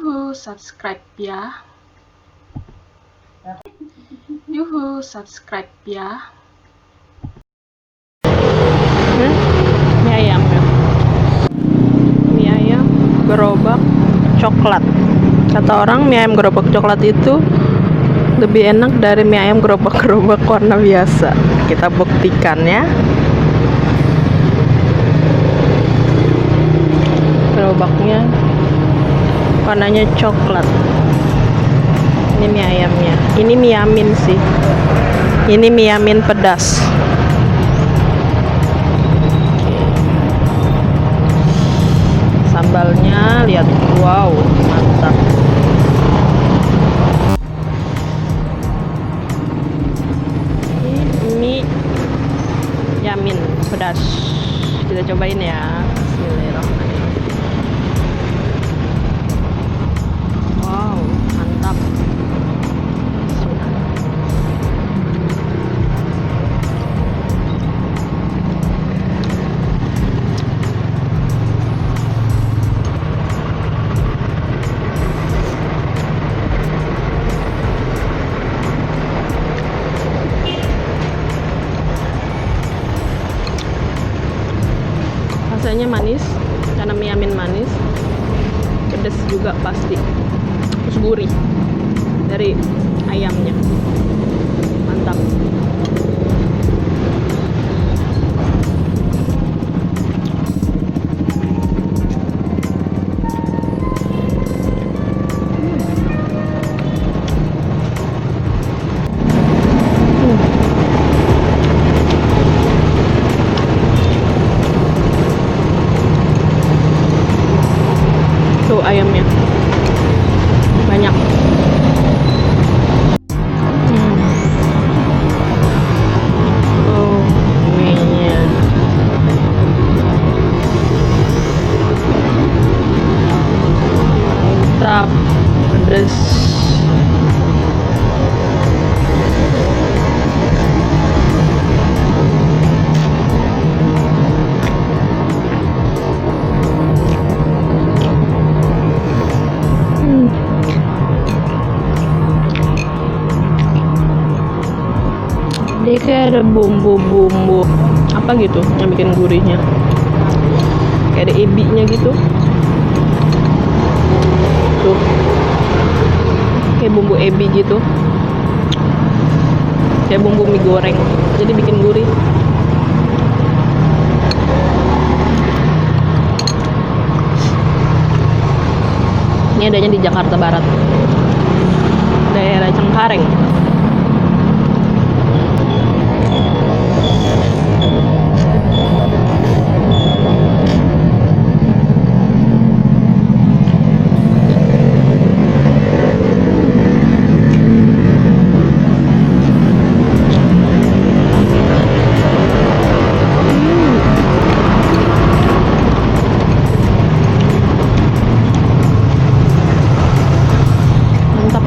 Yuhu, subscribe ya. Yuhu, subscribe ya. Mie ayam ya. Mie ayam gerobak coklat. Kata orang mie ayam gerobak coklat itu lebih enak dari mie ayam gerobak-gerobak warna biasa. Kita buktikan ya. Gerobaknya warnanya coklat. Ini mie ayamnya. Ini mie yamin sih. Ini mie yamin pedas. Sambalnya lihat, wow, mantap. Ini mie yamin pedas. Kita cobain ya. Bismillahirrahmanirrahim. Wow, mantap. Rasanya manis karena mie yamin manis, pedas juga pasti, terus gurih dari ayamnya, mantap. Tuh ayamnya banyak. Oh, mie-nya. Mantap, pedas. Dia kayak ada bumbu-bumbu apa gitu yang bikin gurihnya, kayak ada ebinya gitu tuh, kayak bumbu ebi gitu, kayak bumbu mie goreng, jadi bikin gurih. Ini adanya di Jakarta Barat, daerah Cengkareng. Mantap.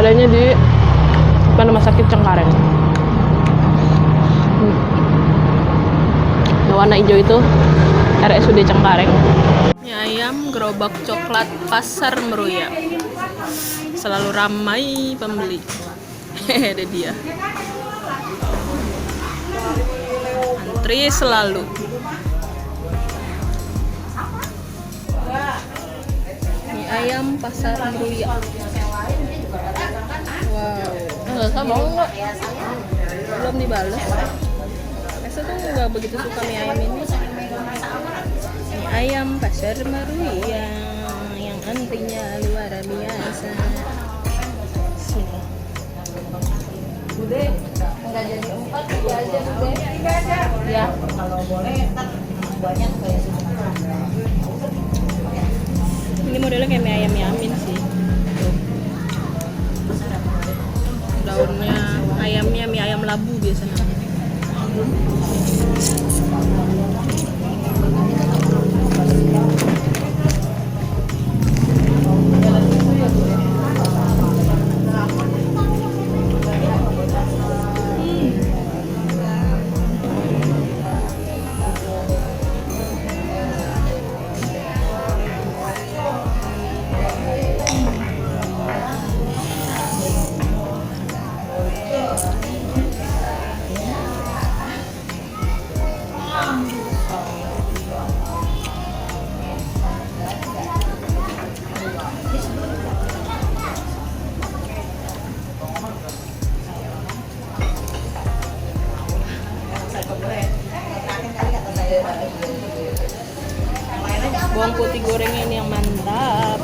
adanya di depan rumah sakit Cengkareng. Yang warna hijau itu RSUD Cengkareng. Mie ayam gerobak coklat Pasar Meruya. Selalu ramai pembeli. Ada dia. Antri selalu. Mie ayam Pasar Meruya. Wow. Enggak sama enggak? Belum dibales. Saya tuh nggak begitu suka mie ayam ini. Mie ayam Pasar Meruya yang antrinya luar biasa. Sini. Bude, enggak jadi 4 juga aja Bude. Ya, kalau boleh banyak kayak Ini modelnya kayak mie ayam Yamin sih. Daunnya ayamnya mie ayam labu biasanya. Bawang putih gorengnya ini yang mantap.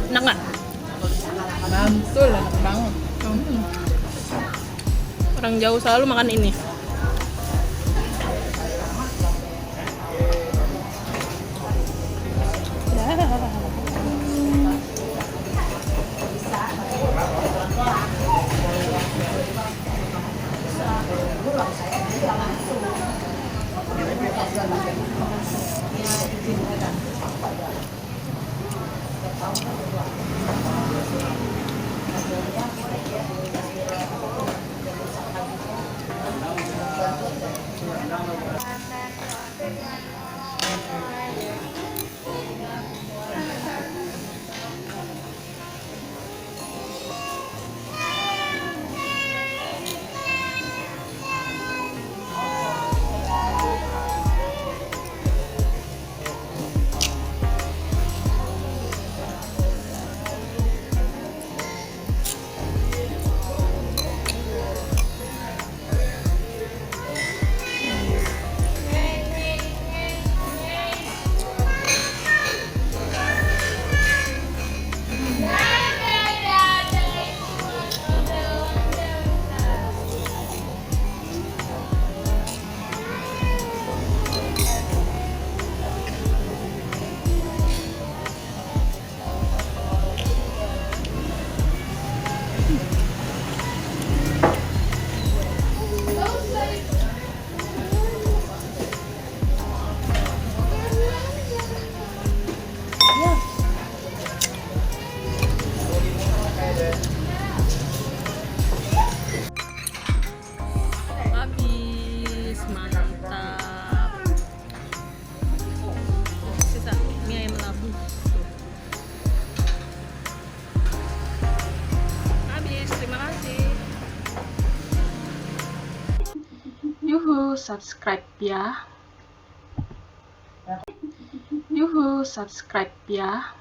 Enak nggak? mantul, enak banget. Orang jauh selalu makan ini. Habis, mantap. Sisa mie ayam labu. Habis, terima kasih. Yuhu, subscribe ya. Yuhu, subscribe ya.